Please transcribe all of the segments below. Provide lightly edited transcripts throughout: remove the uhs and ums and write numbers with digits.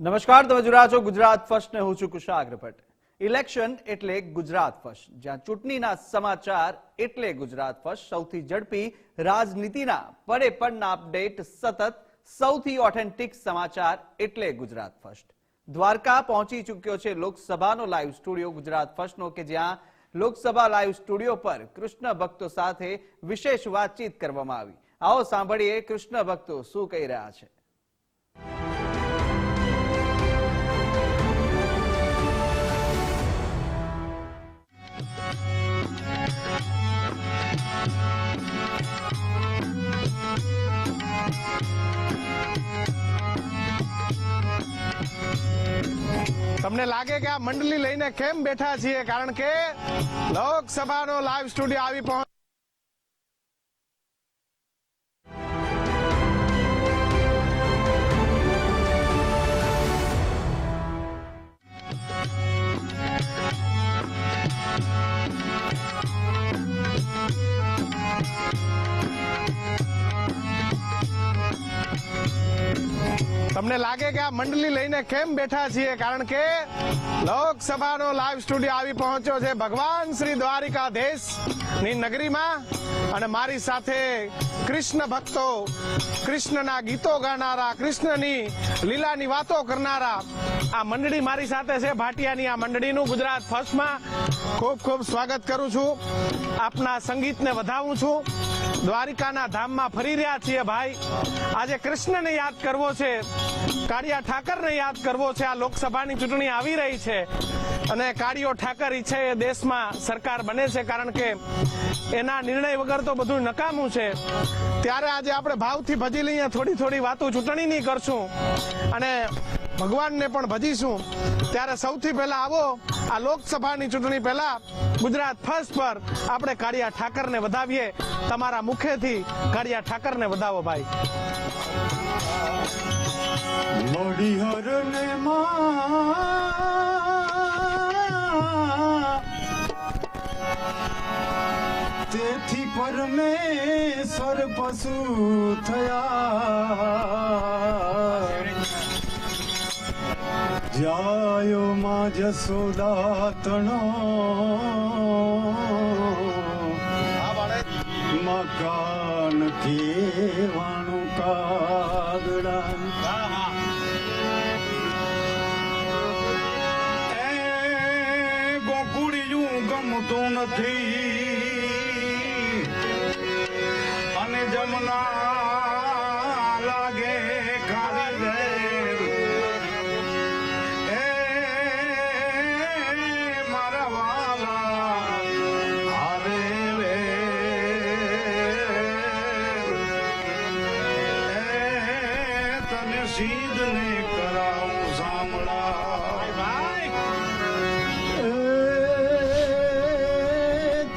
નમસ્કાર, તમે જોઈ રહ્યા છો ગુજરાત ફર્સ્ટ ને હું છું કુશાગ્ર ભટ્ટ। ઇલેક્શન એટલે ગુજરાત ફર્સ્ટ, જ્યાં ચૂંટણીના સમાચાર એટલે ગુજરાત ફર્સ્ટ। સૌથી ઝડપી રાજનીતિના પડે પડના અપડેટ, સતત સૌથી ઓથેન્ટિક સમાચાર એટલે ગુજરાત ફર્સ્ટ। દ્વારકા પહોંચી ચૂક્યો છે લોકસભાનો લાઈવ સ્ટુડિયો ગુજરાત ફર્સ્ટનો, કે જ્યાં લોકસભા લાઈવ સ્ટુડિયો પર કૃષ્ણ ભક્તો સાથે વિશેષ વાતચીત કરવામાં આવી। આવો સાંભળીએ કૃષ્ણ ભક્તો શું કહી રહ્યા છે। તમને લાગે કે આ મંડળી લઈને કેમ બેઠા છીએ? કારણ કે લોકસભાનો લાઈવ સ્ટુડિયો આવી પહોંચ તમને લાગે કે આ મંડળી લઈને કેમ બેઠા છીએ? કારણ કે લોકસભાનો લાઈવ સ્ટુડિયો આવી પહોંચ્યો છે ભગવાન શ્રી દ્વારિકાધીશની નગરીમાં, અને મારી સાથે કૃષ્ણ ભક્તો, કૃષ્ણના ગીતો ગાનારા, કૃષ્ણની લીલાની વાતો કરનારા આ મંડળી મારી સાથે છે। ભાટિયાની આ મંડળીનું ગુજરાત ફર્સ્ટમાં ખૂબ ખૂબ સ્વાગત કરું છું। આપના સંગીતને વધાવું છું। દ્વારિકાના ધામમાં ફરી રહ્યા છીએ ભાઈ। આજે કૃષ્ણને યાદ કરવો છે, કાળિયા ઠાકરને યાદ કરવો છે। આ લોકસભાની ચૂંટણી આવી રહી છે અને કાળિયો ઠાકર ઈચ્છે એ દેશમાં સરકાર બને છે, કારણ કે એના નિર્ણય વગર તો બધું નકામું છે। ત્યારે આજે આપણે ભાવથી ભજી લઈએ, થોડી થોડી વાતો ચૂંટણીની કરશું અને ભગવાનને પણ ભજીશું। ત્યારે સૌથી પહેલા આવો આ લોકસભાની ચૂંટણી પહેલા ગુજરાત ફર્સ્ટ પર આપણે કાળિયા ઠાકરને વધાવીએ। તમારા મુખેથી કાળિયા ઠાકરને વધાવો ભાઈ। મોડીહરને તેથી પરમેશ્વર પશુ થયા। જાયો માં જસોદા તણો મકાન કેવાનું કાગડા। ગોકુળિયું ગમતું નથી અને જમના લાગે ખાલી રે। મારા વાલા હારે રે, તને સીધ ને કરાવું સાંભળા ભાઈ।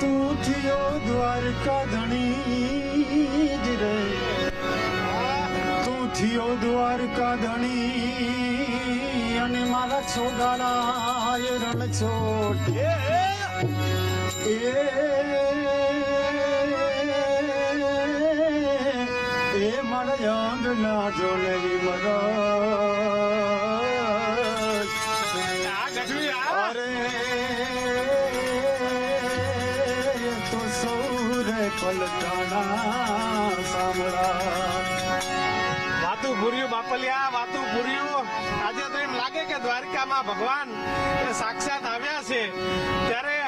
તું થયો દ્વારકા ધણી જ રે, તું થયો દ્વારકા ધણી અને મારા છોગાડા એ રણછોડ એ મારા આંગણા જોલેરી મરદ। અરે તો સૌરે પલટાણા સાંભળા। વાતું ભૂર્યું બાપલિયા, વાતું ભૂર્યું। આજે તો એમ લાગે કે દ્વારકામાં ભગવાન એ સાક્ષાત આવ્યા છે। ત્યારે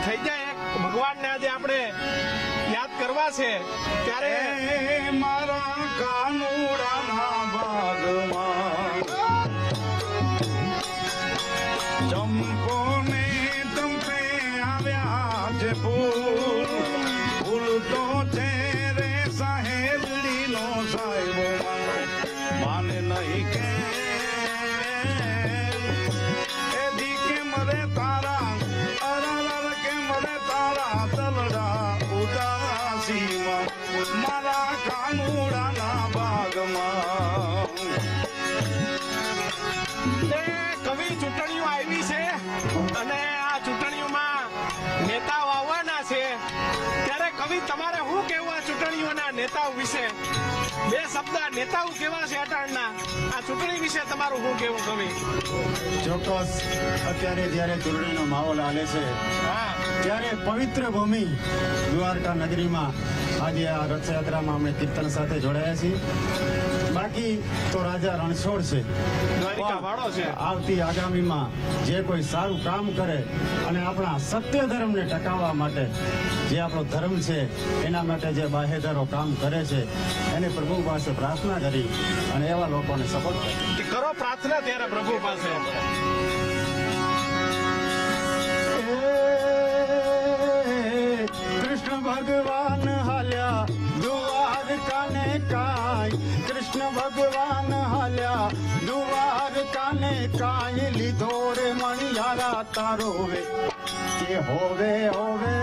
થઈ જાય એક ભગવાનને આજે આપણે યાદ કરવા છે। ત્યારે મારા કાનુડાના ભાગમાં ચંપો ને તંપે આવ્યા છે ફૂલ, ફૂલ તો છે રે સાહેબડી નો સાહેબો માને નહીં કે દી કે મરે તારા અરર કે મરે તારા તલડા ઉદાસીમાં મારા કાનુડાના બાગમાં। કવિ ચૂંટણીઓ આવી છે અને આ ચૂંટણીઓમાં નેતાઓ આવવાના છે। ત્યારે કવિ તમારે શું કહેવું આ ચૂંટણીઓના નેતાઓ વિશે? બે શબ્દ આ નેતાઓ કેવા છે અટાણના, આ ચૂંટણી વિશે તમારું શું કેવું કવિ? ચોક્કસ અત્યારે જ્યારે ચૂંટણીનો માહોલ હાલે છે હા, ત્યારે પવિત્ર ભૂમિ દ્વારકા નગરીમાં આજે આ રથયાત્રામાં અમે કીર્તન સાથે જોડાયા છીએ. બાકી તો રાજા રણછોડ છે. દ્વારિકા વાળો છે. આવતી આગામીમાં જે કોઈ સારું કામ કરે અને આપણા સત્ય ધર્મને ટકાવવા માટે જે આપણો ધર્મ છે એના માટે જે બાહેધરો કામ કરે છે એને પ્રભુ પાસે પ્રાર્થના કરી અને એવા લોકોને સપોર્ટ કરી. કે કરો પ્રાર્થના ત્યારે પ્રભુ પાસે. કૃષ્ણ ભગવાન હાલ્યા દ્વારકાને કાંઈ, કૃષ્ણ ભગવાન હાલ્યા દ્વારકાને કાંઈ, લીધો રે મણિયારા તારો વે કે હોવે હોવે,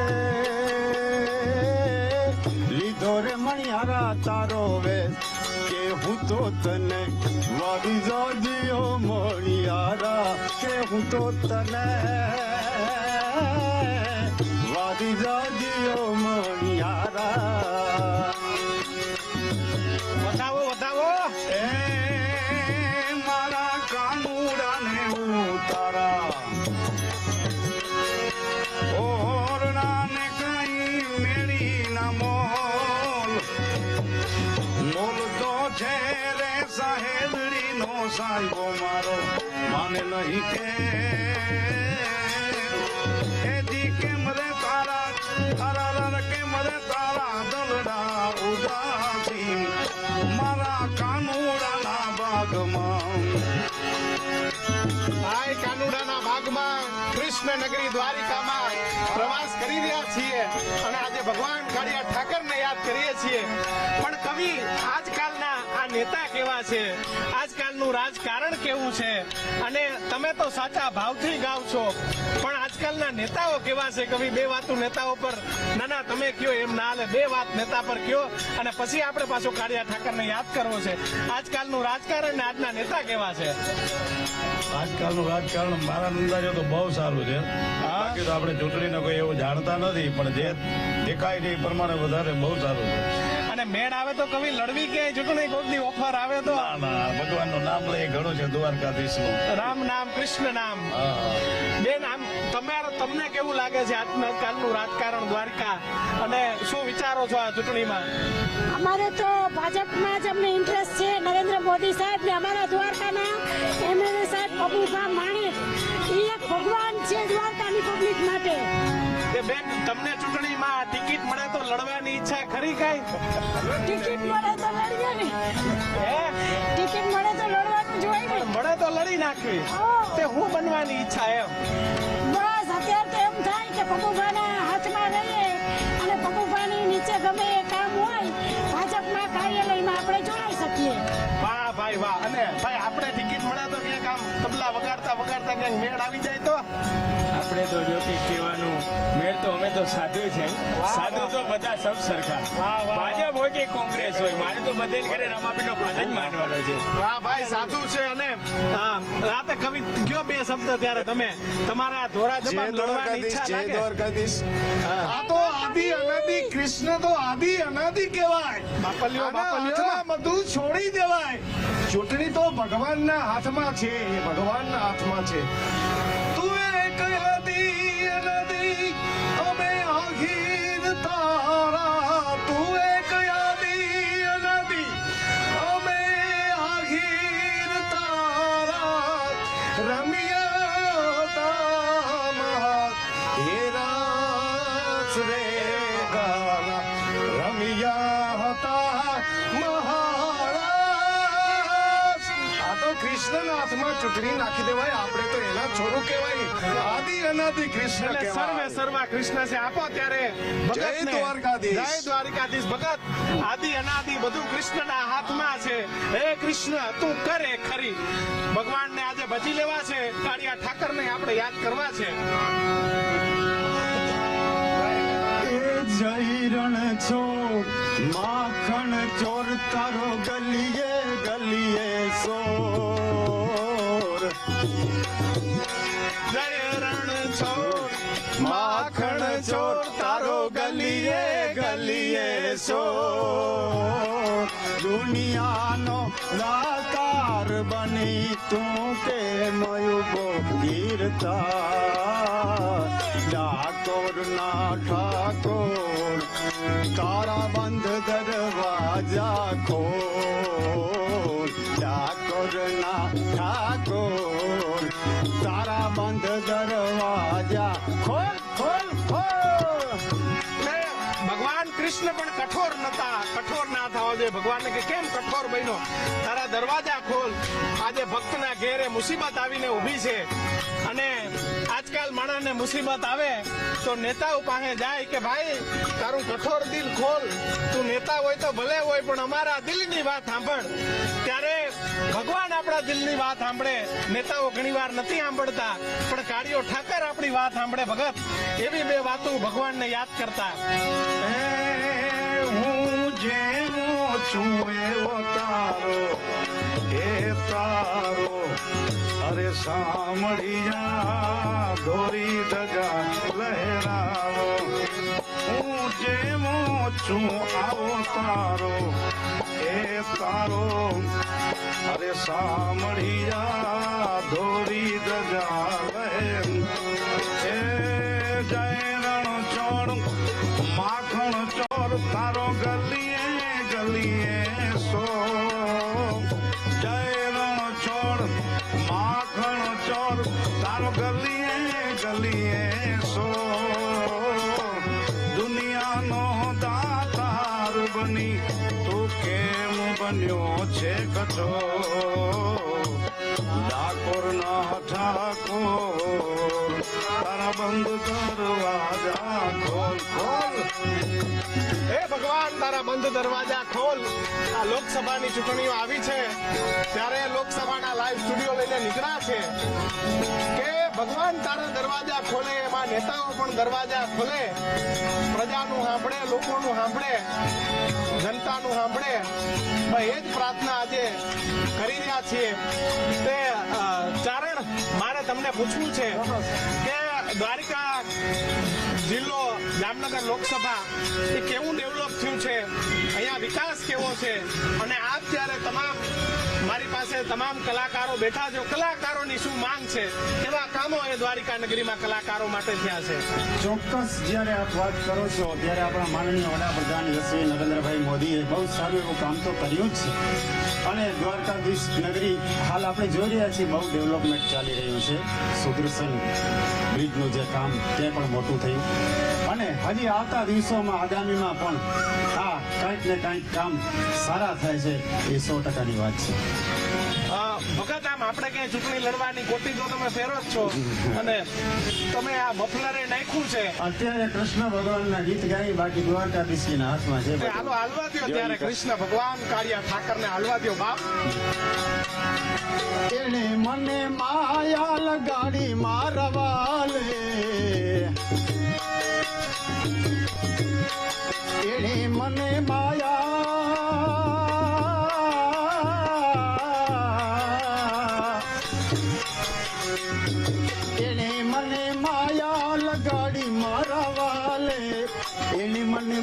લીધો રે મણિયારા તારો વે કે હું તો તને વાડી જાજીઓ મણિયારા, કે હું તો તને વાડી જાજીઓ મણિયારા. વધાવો વધાવો. એ મારા કાનુડાને ઉતારા, ઓરડાને કઈ મેળી ના મોલ, મોલ તો છે રે સાહેબડી નો સાહેબો મારો માને નહીં કે એજી કેમ રે તારા તારા કેમ રે તારા દલડા ઉદાસી મારા કાનુડાના બાગમાં. આ કાનુડાના ભાગમાં કૃષ્ણ નગરી દ્વારિકામાં પ્રવાસ કરી રહ્યા છીએ અને આજે ભગવાન કાળિયા ઠાકરને યાદ કરીએ છીએ. પણ કવિ, આજકાલના આ નેતા કેવા છે, આજકાલનું રાજકારણ કેવું છે, અને તમે તો સાચા ભાવથી ગાવ છો, પણ આજકાલના નેતાઓ કેવા છે કવિ? બે વાતો નેતાઓ પર. ના ના, તમે કયો એમ ના હાલે, બે વાત નેતા પર કયો અને પછી આપણે પાછું કાળિયા ઠાકરને યાદ કરવો છે. આજકાલનું રાજકારણ ને આજના નેતા કેવા છે? આજકાલનું રાજકારણ મારા અંદાજે તો બહુ સારું છે. બાકી તો આપણે ચૂંટણીને કોઈ એવું જાણતા નથી, પણ જે દેખાય છે એ પ્રમાણે વધારે બહુ સારું છે. અને મેળ આવે તો કવિ લડવી કે ચૂંટણી કોકની ઓફર આવે તો? ના ના, ભગવાનનું નામ લઈ ઘણું છે દ્વારકાધીશનું. રામ નામ, કૃષ્ણ નામ. હા. બેન, આમ તમને કેવું લાગે છે આજકાલનું રાજકારણ દ્વારકા, અને શું વિચારો છો આ ચૂંટણીમાં? અમારે તો ભાજપમાં જ અમને ઇન્ટરેસ્ટ છે. નરેન્દ્ર મોદી સાહેબ ને અમારા દ્વારકાના એમએલએ સાહેબ પબુભા માણેક, એ એક ભગવાન છે દ્વારકાની પબ્લિક માટે. કે બેન, તમને ચૂંટણીમાં ટિકિટ મળે તો લડવાની ઈચ્છા ખરી કઈ? ટિકિટ મળે તો લડીએ ને, હે? ટિકિટ મળે તો લડવાનું જ હોય ને. પણ મળે તો લડી નાખવી. તે હું બનવાની ઈચ્છા એમ? બસ અત્યારે તો એમ થાય કે પબુભાના હાથમાં રહીએ અને પબુભાની નીચે ગમે એ કામ હોય ભાજપના કાર્યાલયમાં આપણે જોડાઈ શકીએ. વાહ ભાઈ વાહ. અને ભાઈ, આપણે ટિકિટ મળે તો ક્યાંક આમ તબલા વગાડતા વગાડતા ક્યાંક મેળ આવી જાય તો? આપણે તો જો કે કહેવાનું મેળ તો અમે તો સાધુ છે. સાધુ તો બધા સબ સરખા. વાહ, વાહ. ભાજપ હોય કે કોંગ્રેસ હોય, મારે તો બધે ઘરે રમાપીનો ભાજ જ માનવાનો છે. વાહ ભાઈ, સાધુ છે. અને રાતે કવિ કયો બે શબ્દ ત્યારે તમે તમારા ધોરા જબાન લડવાની ઈચ્છા લાગે? દ્વારકાધીશ. આ તો આદિ અનાદિ કૃષ્ણ તો આદિ અનાદિ કહેવાય. બાપલ્યો, આના બાપલ્યો. હાથમાં બધું છોડી દેવાય. ચૂંટણી તો ભગવાનના હાથમાં છે, એ ભગવાનના હાથમાં છે. તું એક આદિ અનાદિ અમે આખીર તારા, તું એક આદિ અનાદિ અમે આખીર તારા, રમ્યા તામા હેરા રે ગાના, રમ્યા હતા મહારાજ. આ તો કૃષ્ણના હાથમાં ચૂંટણી નાખી દેવાય. આપણે તો એના છોરું કહેવાય. આદિ અનાદિ કૃષ્ણ એટલે સર્વે કહેવાય. સર્વા કૃષ્ણ છે. આપો ત્યારે ભગતને. જય દ્વારકાધીશ. જય દ્વારકાધીશ. ભગત, આદિ અનાદિ બધું કૃષ્ણના હાથમાં છે. હે કૃષ્ણ, તું કરે ખરી. ભગવાનને આજે ભજી લેવા છે, કાળિયા ઠાકરને આપણે યાદ કરવા છે. એ જય રણછોડ માખણ ચોર તારો ગલીએ ગલીએ સોર. જય રણછોડ માખણ ચોર તારો ગલીએ ગલીએ સોર. દુનિયાનો દાતાર બની તું કેમ ઉભો ગીરતા ડાકોર ના ઠાકોર તારા બંધ દરવાજા ખોલ ડાકોર ના ઠાકોર તારા બંધ દરવાજા ખોલ ખોલ ખોલ. ને ભગવાન કૃષ્ણ પણ કઠોર નતા, કઠોર ના થવા જોઈએ. ભગવાનને કે કેમ કઠોર બન્યો, તારા દરવાજા ખોલ. આજે ભક્તના ઘેરે મુસીબત આવીને ઊભી છે અને આજકાલ માણસને મુસીબત આવે તો નેતાઓ પાસે જાય કે ભાઈ તારું કઠોર દિલ ખોલ, તું નેતા હોય તો ભલે હોય પણ અમારા દિલની વાત સાંભળ. ત્યારે ભગવાન આપણા દિલની વાત સાંભળે. નેતાઓ ઘણીવાર નથી સાંભળતા પણ કાળીઓ ઠાકર આપણી વાત સાંભળે. ભગત એવી બે વાતો ભગવાનને યાદ કરતા. હું જેવો છું એવો તારો એ તારો અરે સાંભળિયા દોરી ધજા લહેરાવો. હું જેવો છું આવો તારો એ તારો અરે સાંભળિયા દોરી ધજા લહેર. એ જય રણ ચોર માખણ ચોર તારો ગલીએ ગલીએ સો. જય રણ ચોર માખણ ચોર તારો ગલીએ ગલીએ સો. દુનિયાનો દાતાર બની તું કેમ બન્યો છે કઠોર ડાકોર ના ઠાકોર તારા બંધ દરવાજા ખોલ ખોલ. હે ભગવાન તારા બંધ દરવાજા ખોલ. આ લોકસભાની ચૂંટણીઓ આવી છે ત્યારે લોકસભાના લાઈવ સ્ટુડિયો લઈને નીકળ્યા છે કે ભગવાન તારા દરવાજા ખોલે. એમાં નેતાઓ પણ દરવાજા ખોલે, પ્રજાનું સાંભળે, લોકોનું સાંભળે, જનતાનું સાંભળે. ભાઈ એ જ પ્રાર્થના આજે કરી રહ્યા છીએ. તે ચારણ મારે તમને પૂછવું છે કે દ્વારિકા જિલ્લો જામનગર લોકસભા એ કેવું ડેવલપ થયું છે, અહીંયા વિકાસ કેવો છે, અને આપ ત્યારે તમામ મારી પાસે તમામ કલાકારો બેઠા છો, કલાકારોની શું માંગ છે, કેવા કામો એ દ્વારિકા નગરીમાં કલાકારો માટે થયા છે? ચોક્કસ જ્યારે આપ વાત કરો છો ત્યારે આપણા માનનીય વડાપ્રધાન શ્રી નરેન્દ્રભાઈ મોદીએ બહુ સારું એવું કામ તો કર્યું જ છે અને દ્વારકાધીશ નગરી હાલ આપણે જોઈ રહ્યા છીએ બહુ ડેવલપમેન્ટ ચાલી રહ્યું છે. સુદર્શન બ્રિજનું જે કામ તે પણ મોટું થયું અને હજી આવતા દિવસોમાં આગામીમાં પણ આ કંઈક ને કંઈક કામ સારા થાય છે એ 100%ની વાત છે. ભગત આમ આપણે ક્યાંય ચૂંટણી લડવાની કોટી તો તમે ફેરો જ છો અને તમે આ મફલરે નાખ્યું છે. અત્યારે કૃષ્ણ ભગવાનના ગીત ગાઈ બાકી દ્વારકાધીશજીના હાથમાં છે. તે હાલો હાલવા દ્યો ત્યારે કૃષ્ણ ભગવાન કાળિયા ઠાકરને હાલવા દ્યો બાપ. એને મને માયા લગાડી મારવાલે એને મને માયા લગાડી મારવાલે એને મને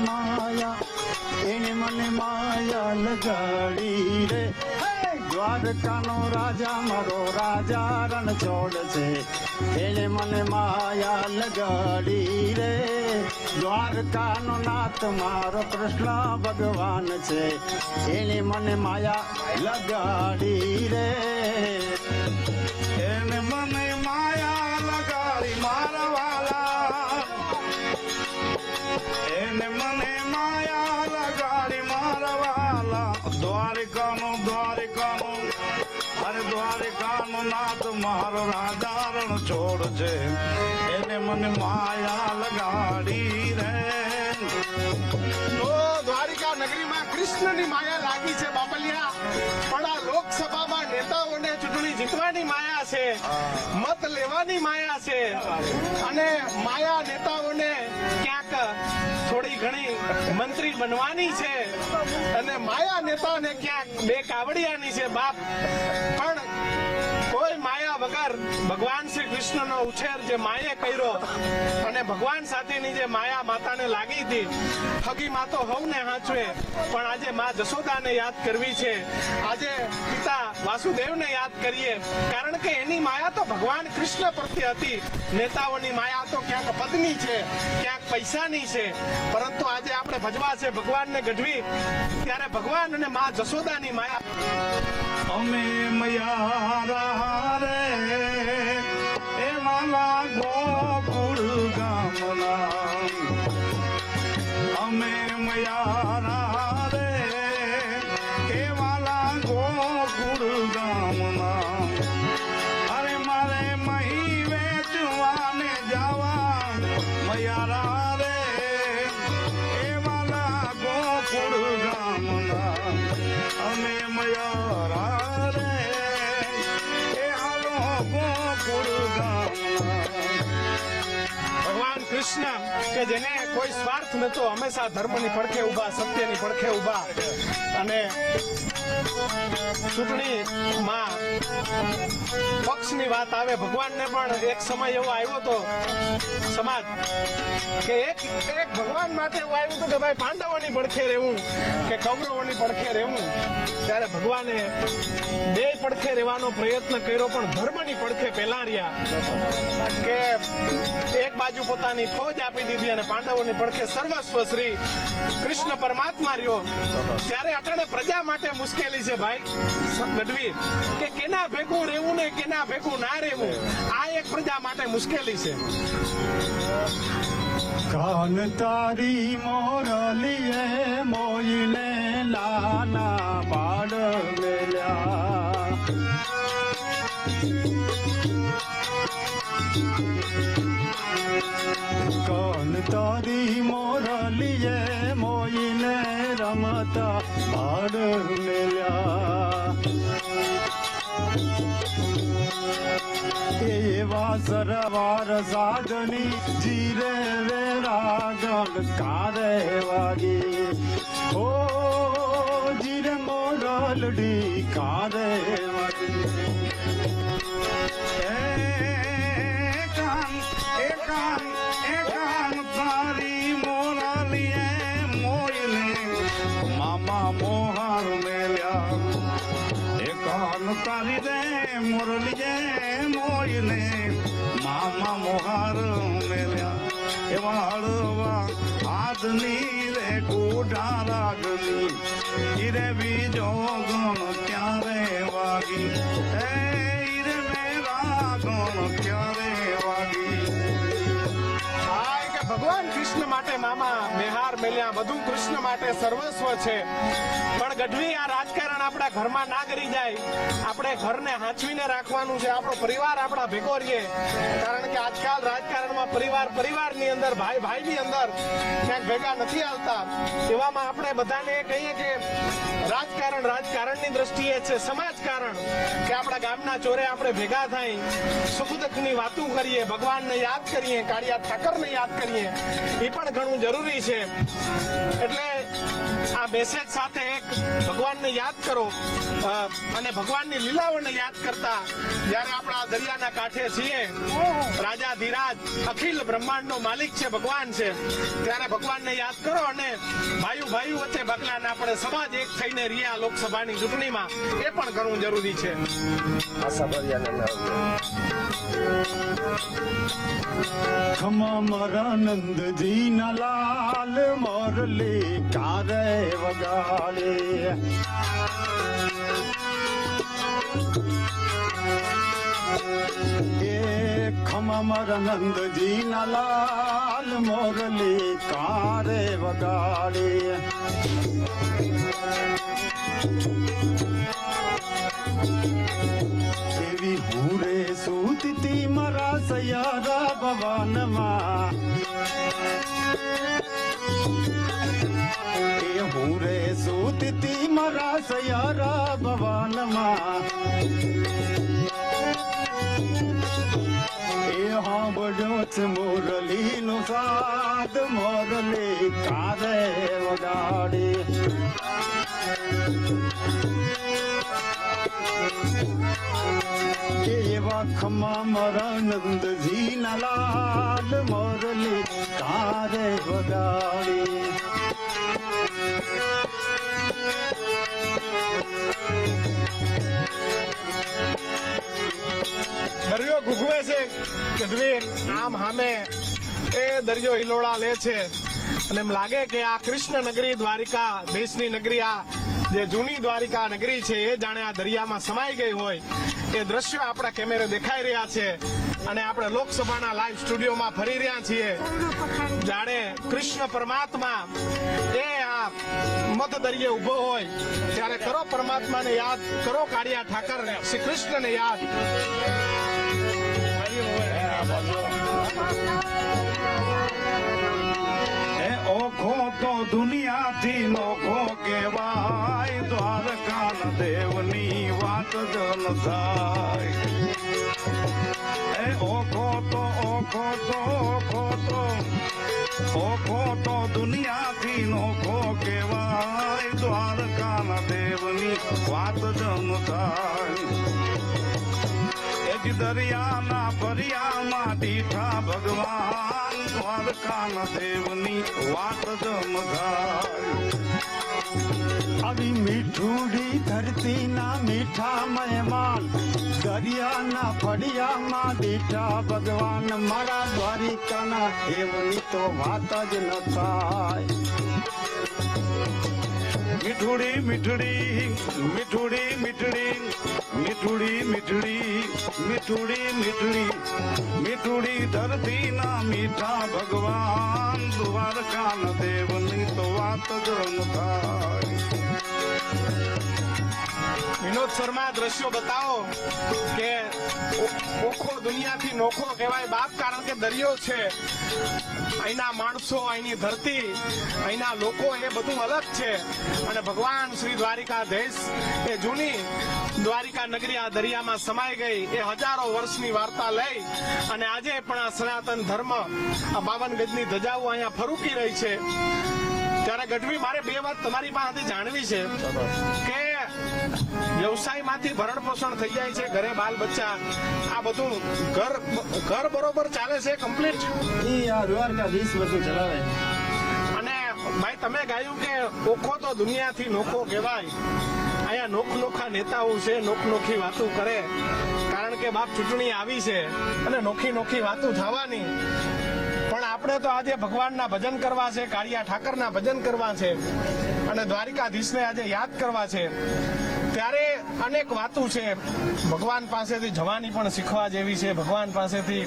માયા લગાડી રે. દ્વારકાનો રાજા મારો રાજા રણ છોડ છે એને મને માયા લગાડી રે. દ્વારકાનો નાથ મારો કૃષ્ણ ભગવાન છે એને મને માયા લગાડી રે. એને મને માયા લગાડી મારવાલા. એને મને માયા લગાડી મારવાલા. દ્વારિકાનો અરે દ્વારિકાનો નાથ મારો રાજા રણ છોડ છે એને મને માયા લગાડી રે. તો દ્વારિકા નગરીમાં કૃષ્ણની માયા લાગી છે બાપલિયા, પણ આ લોકસભામાં નેતાઓને ચૂંટણી જીતવાની માયા છે, મત લેવાની માયા છે અને માયા નેતાઓને ક્યાંક થોડી ઘણી મંત્રી બનવાની છે અને માયા નેતાને ક્યાંક બે કાવડિયાની છે બાપ. પણ કોઈ માયા વગર ભગવાન શ્રી કૃષ્ણનો ઉછેર જે માએ કર્યો અને ભગવાન સાથેની જે માયા માતાને લાગી હતી, હગી માં તો હવને હાચવે, પણ આજે માં જશોદાને યાદ કરવી છે, આજે પિતા વાસુદેવને યાદ કરીએ, કારણ કે એની માયા તો ભગવાન કૃષ્ણ પ્રત્યે હતી. નેતાઓની માયા તો ક્યાંક પદની છે, ક્યાંક પૈસાની છે, પરંતુ આજે આપણે ભજવા છે ભગવાનને ગઢવી, ત્યારે ભગવાન અને માં જશોદાની માયા. અમે મયારા રે એ માલા ગોકુળ ગામના, અમે મયારા રે એ માલા ગોકુળ ગામના, અરે મારે મહી વેચવાને જાવા મયારા રે એ માલા ગોકુળ ગામના, અમે મયારા રે એ હાલો ગોકુળ ગામના. ભગવાન કૃષ્ણ કે જેને કોઈ સ્વાર્થ નતો, હંમેશા ધર્મની પડખે ઉભા, સત્યની પડખે ઉભા, અને ચૂંટણીમાં પક્ષની વાત આવે, ભગવાનને પણ એક સમય એવો આવ્યો હતો સમાજ કે એક ભગવાન માટે એવું આવ્યું હતું કે ભાઈ પાંડવોની પડખે રહેવું કે કૌરવોની પડખે રહેવું, ત્યારે ભગવાને બે પડખે રહેવાનો પ્રયત્ન કર્યો, પણ ધર્મની પડખે પહેલા રહ્યા કે એક બાજુ પોતાની ફોજ આપી દીધી અને પાંડવોની પડખે સર્વસ્વ શ્રી કૃષ્ણ પરમાત્મા રહ્યો. ત્યારે અટણે પ્રજા માટે મુશ્કેલી છે ભાઈ ગઢવી, કે કેના ભેગું રહેવું ને કેના ભેગું ના રહેવું, આ એક પ્રજા માટે મુશ્કેલી છે. કાન તારી મોરલીએ મોઈને નાના બાળ મેલ્યા, કાન તારી મોરલીએ મોઈને રમતા બાળ મેલ્યા, એવા સરવાર સાધની જીરે રે રાગણ કારે વાગી, ઓ જીરે મોરલડી કારે વાગી. એકાન તારી મોરાલીએ મોયને મામા મોહાર મેલ્યા, એકાન તારી રે મોરલીએ મોયને મામા મોહાર મેલ્યા, એવા હળવા હાથની રે કોઢા રાગની ઈરે બીજો ગણ ક્યારે વાગી, એ ઈરે મેરા ગણ ક્યારે વાગી. ભગવાન કૃષ્ણ માટે મામા મેહાર મેલ્યા, બધું કૃષ્ણ માટે સર્વસ્વ છે, પણ ગઢવી આ રાજકારણ આપણા ઘરમાં ના કરી જાય, આપણે ઘરને હાંચવીને રાખવાનું છે, આપણો પરિવાર આપણા ભેગો રહીએ, કારણ કે આજકાલ રાજકારણમાં પરિવારની અંદર ભાઈની અંદર ક્યાંક ભેગા નથી આવતા. એવામાં આપણે બધાને કહીએ કે રાજકારણની દ્રષ્ટિએ છે સમાજકારણ, કે આપણા ગામના ચોરે આપણે ભેગા થઈ સુખ દુઃખની વાતો કરીએ, ભગવાનને યાદ કરીએ, કાળિયા ઠાકરને યાદ કરીએ, એ પણ ઘણું જરૂરી છે. એટલે આ મેસેજ સાથે એક ભગવાનને યાદ કરો અને ભગવાનની લીલાઓને યાદ કરતા, જ્યારે આપણા દરિયાના કાંઠે છીએ, રાજા ધીરાજ અખિલ બ્રહ્માંડનો માલિક છે, ભગવાન છે, ત્યારે ભગવાનને યાદ કરો અને ભાઈઓ વચ્ચે બગલાને આપણે સમાજ એક થઈને રહ્યા લોકસભાની ચૂંટણીમાં, એ પણ ઘણું જરૂરી છે. ખમા મારા નંદજી ના લાલ મોરલી કારે વગાડે, એ ખમા મારા નંદજી ના લાલ મોરલી કારે વગાડે, એવી હુરે સૂતી મારા સયારા ભવનમાં, એ હુરે સૂતી મારા સયારા ભવનમાં, એ સાંભળ્યો છે મોરલી નો સાદ મોરલી કારે વગાડે, ખમા મારા નંદજી ના લાલ મોરલી તારે વગાડી. દરિયો ઘૂઘવે છે ગઢવી આમ સામે એ દરિયો હિલોળા લે છે અને એમ લાગે કે આ કૃષ્ણ નગરી દ્વારિકા દેશની નગરી, આ જે જૂની દ્વારિકા નગરી છે એ જાણે આ દરિયામાં સમાઈ ગઈ હોય એ દ્રશ્યો આપણા કેમેરે દેખાઈ રહ્યા છે. અને આપણે લોકસભાના લાઈવ સ્ટુડિયોમાં ફરી રહ્યા છીએ. જાણે કૃષ્ણ પરમાત્મા એ આ મત દરિયે ઉભો હોય ત્યારે કરો પરમાત્માને યાદ, કરો કાળિયા ઠાકર શ્રી કૃષ્ણને યાદ. ઓખો તો દુનિયાથી નોખો કહેવાય, દ્વારકા દેવની વાત જ ન થાય. ઓખો તો દુનિયાથી નોખો કહેવાય, દ્વારકા દેવની વાત જ ન થાય. દરિયાના ભરિયામાં દીઠા ભગવાન, દ્વારકા દેવની વાત જ ન થાય. આવી મીઠુડી ધરતીના મીઠા મહેમાન, દરિયાના ફળિયામાં દીઠા ભગવાન, મારા દ્વારિકાના દેવની તો વાત જ ન થાય. મીઠુડી મીઠડી મીઠુડી મીઠડી મીઠુડી મીઠડી મીઠુડી મીઠડી મીઠુડી ધરતીના મીઠા ભગવાન, દ્વારકા દેવની તો વાત જ ન થાય. વિનોદ શર્મા દ્રશ્યો બતાવો કે ઓખો દુનિયાથી નોખો કહેવાય બાપ, કારણ કે દરિયો છે, અહીંના માણસો, અહીંની ધરતી, અહીંના લોકો એ બધું અલગ છે. અને ભગવાન શ્રી દ્વારિકાધીશ એ જૂની દ્વારિકા નગરી આ દરિયામાં સમાઈ ગઈ એ હજારો વર્ષની વાર્તા લઈ અને આજે પણ આ સનાતન ધર્મ, આ 52 ગજની ધજાઓ અહીંયા ફરુકી રહી છે. ત્યારે ગઢવી મારે બે વાત તમારી પાસેથી જાણવી છે કે વ્યવસાયમાંથી ભરણ પોષણ થઈ જાય છે, ઘરે બાલ બચ્ચા, આ બધું ઘર બરોબર ચાલે છે કમ્પ્લીટ? ઈ આ દ્વારકા દેશ બધું ચલાવે. અને ભાઈ તમે ગાયું કે ઓખો તો દુનિયાથી નોખો કહેવાય, અહીંયા નોખા નેતાઓ છે, નોખી વાતો કરે, કારણ કે બાપ ચૂંટણી આવી છે અને નોખી વાતો થવાની. પણ આપણે તો આજે ભગવાનના ભજન કરવા છે, કાળિયા ઠાકરના ભજન કરવા છે અને દ્વારિકાધીશને આજે યાદ કરવા છે. ત્યારે અનેક વાતો છે, ભગવાન પાસેથી જવાની પણ શીખવા જેવી છે. ભગવાન પાસેથી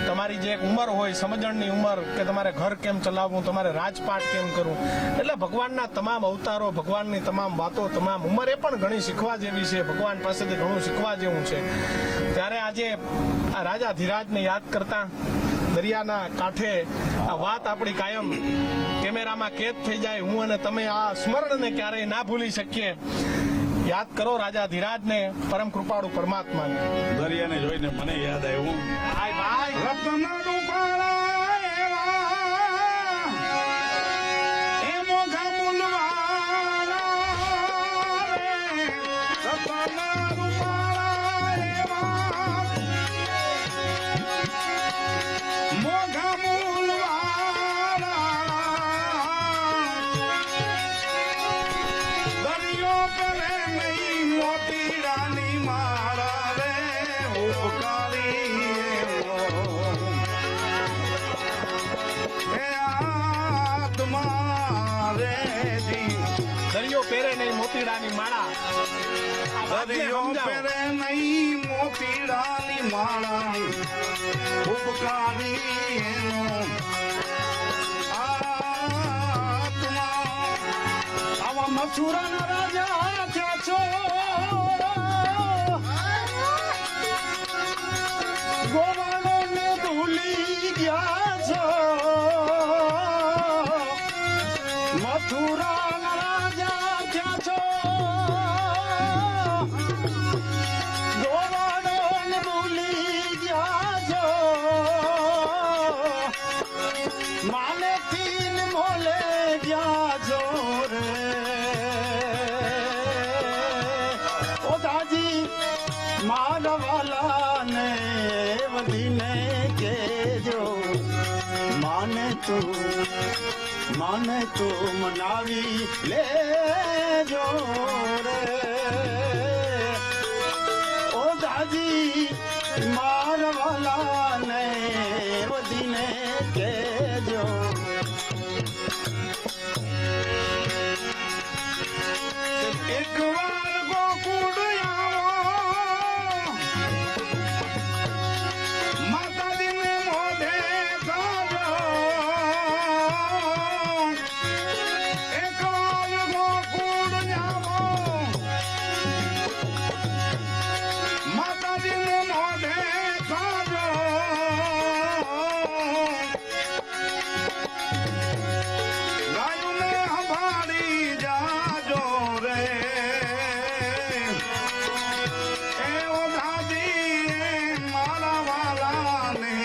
તમારી જે ઉંમર હોય, સમજણની ઉંમર, કે તમારે ઘર કેમ ચલાવવું, તમારે રાજપાટ કેમ કરવું, એટલે ભગવાનના તમામ અવતારો, ભગવાનની તમામ વાતો, તમામ ઉંમર એ પણ ઘણી શીખવા જેવી છે. ભગવાન પાસેથી ઘણું શીખવા જેવું છે. ત્યારે આજે આ રાજા ધીરાજને યાદ કરતા દરિયાના કાંઠે આ વાત આપણી કાયમ કેમેરામાં કેદ થઈ જાય. હું અને તમે આ સ્મરણને ક્યારેય ના ભૂલી શકીએ. યાદ કરો રાજા ધીરાજને, પરમ કૃપાળુ પરમાત્માને. દરિયાને જોઈને મને યાદ આવ્યું, ભાઈ ભાઈ રત્ન રૂપાળા એવા, એ મોઘા મૂલવાળા રે, રત્ન રૂપાળા એવા, મોઘા મૂલવાળા, દરિયો કરે નહીં મોતીડાની માળા રે, ઉપકારી દરિયો પહેરે નહીં મોતીડાની માળા, દરિયો પહેરે નહીં મોતીડાની માળા, ઉપકારી એનો આત્મા. આવા મથુરાના રાજા ક્યાં છો, ગોવાળોને ભૂલી ગયા છો. મથુરાના રાજા ક્યાં છો, ગોવાળોને ભૂલી ગયા છો. માનેથી મોલે ગયા છો રે. ઓ દાજી તો મનાવી લેજો રે ઓ દાદી મારવાલા ને બધીને કેજો એક વાર ગોકુળ આવો માતાજીને મોઢે કાઢો એક વાર ગોકુળ આવો માતાજીને મોઢે કાઢો ગાયોને સંભાળી જાજો રે એવો દાદી મારા વાલાને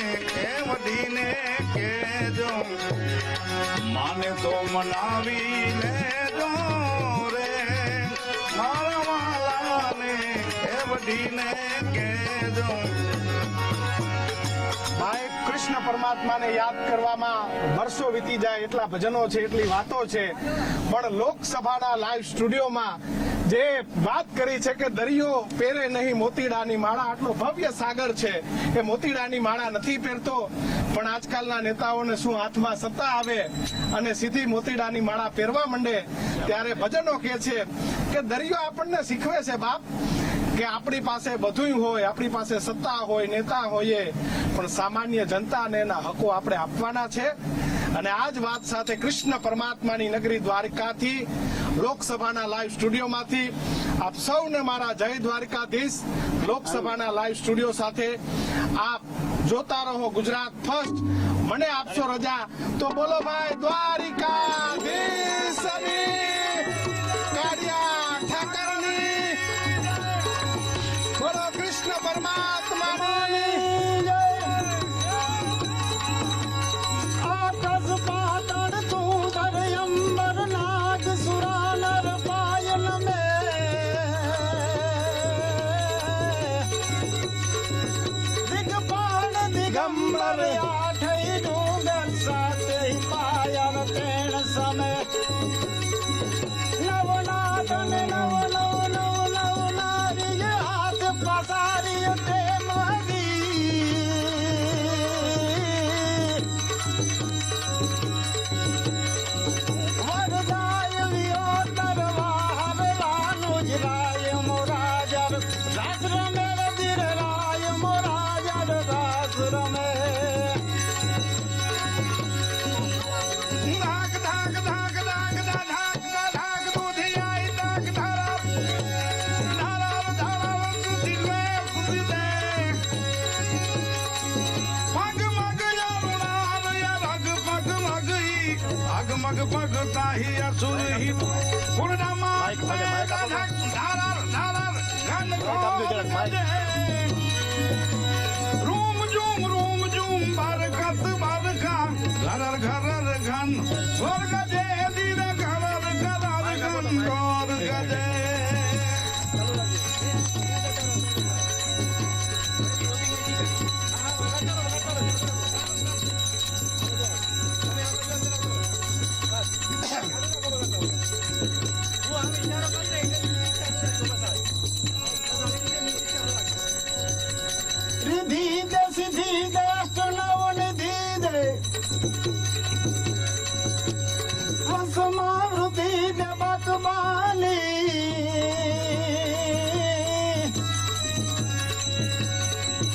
એ વધીને કેજો માને તો મનાવી લેજો રે મારા વાલાને એ વધીને કેજો ભાઈ કૃષ્ણ પરમાત્માને યાદ કરવામાં વર્ષો વીતી જાય એટલા ભજનો છે, એટલી વાતો છે, પણ લોકસભાના લાઈવ સ્ટુડિયોમાં જે વાત કરી છે કે દરિયો પહેરે નહીં મોતીડાની માળા, આટલો ભવ્ય સાગર છે એ મોતીડાની માળા નથી પહેરતો, પણ આજકાલના નેતાઓને શું હાથમાં સત્તા આવે અને સીધી મોતીડાની માળા પહેરવા માંડે ત્યારે ભજનો કહે છે કે દરિયો આપણને શીખવે છે બાપ કે આપણી પાસે બધું હોય, આપણી પાસે સત્તા હોય, નેતા હોઈએ, પણ સામાન્ય જનતાને એના હકો આપણે આપવાના છે. અને આ જ વાત સાથે કૃષ્ણ પરમાત્માની નગરી દ્વારકાથી લોકસભાના લાઈવ સ્ટુડિયોમાંથી આપ સૌને મારા જય દ્વારકાધીશ. લોકસભાના લાઈવ સ્ટુડિયો સાથે આપ જોતા રહો ગુજરાત ફર્સ્ટ. મને આપશો રજા તો બોલો ભાઈ દ્વારિકાધીશ કાળિયા ઠાકરની, બોલો કૃષ્ણ પરમાત્માની જય. આકાશ પાતાળ સુંદર અંબર નાગ સુરાનર પાયલ મે દિગપાળ દિગંબર આઠઈ ડુંગર સાથે પાયલ તેણ સમે નવનાથ ને નવ નવ નવ નવ નારી હાથ પસારી તે મારી વરદાય વિયો તરવા હરવાનું જ રાય મોરાજર દાસ રમે રદિર રાય મોરાજર દાસ રમે ધાક ધાક ધાક ધાક ધાક ધાક દૂધી આઈ ધાક ધારા ધારા ધારા સુધી લે સુધી દે પગ મગ યારુણા યા રગ પગ મગ ઈ પગ મગ પગ તાહી અસુર હી પુરનામા ધારા ધારા ઘન રૂમ ઝૂમ બરકત બરકા ઘરર ઘરર ઘન સ્વર્ગ જે દીર ઘરર ઘરર ઘન ગોર ગજે रिधि दे सिद्धि दे अष्टनव निधि दे वसमावृति दे बकबाली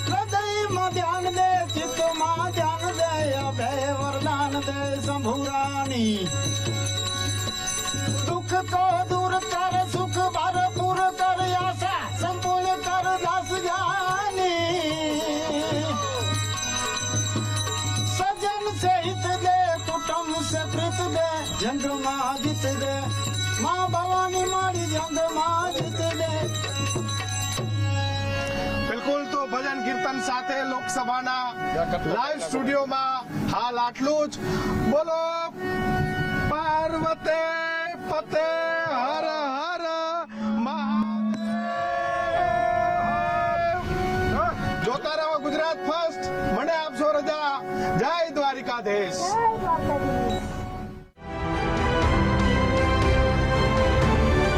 हृदय में ध्यान दे चित्त में ध्यान दे अभय वरदान दे शंभुरानी दुख को दूर कर सुख भरपूर कर आशा संपूर्ण कर दास जानी सजन से हित दे कुटुंब से प्रीत दे जंग मां जीत दे मां भवानी मारी जंग मां जीत दे. બિલકુલ, તો ભજન કીર્તન સાથે લોકસભાના લાઈવ સ્ટુડિયોમાં હાલ આટલું જ. બોલો પાર્વતે પતે હર હર મહાદેવ. જોતા રહો ગુજરાત ફર્સ્ટ. મને આપશો રજા. જય દ્વારિકા. દ્વારકાધીશ. જય દ્વારકાધીશ.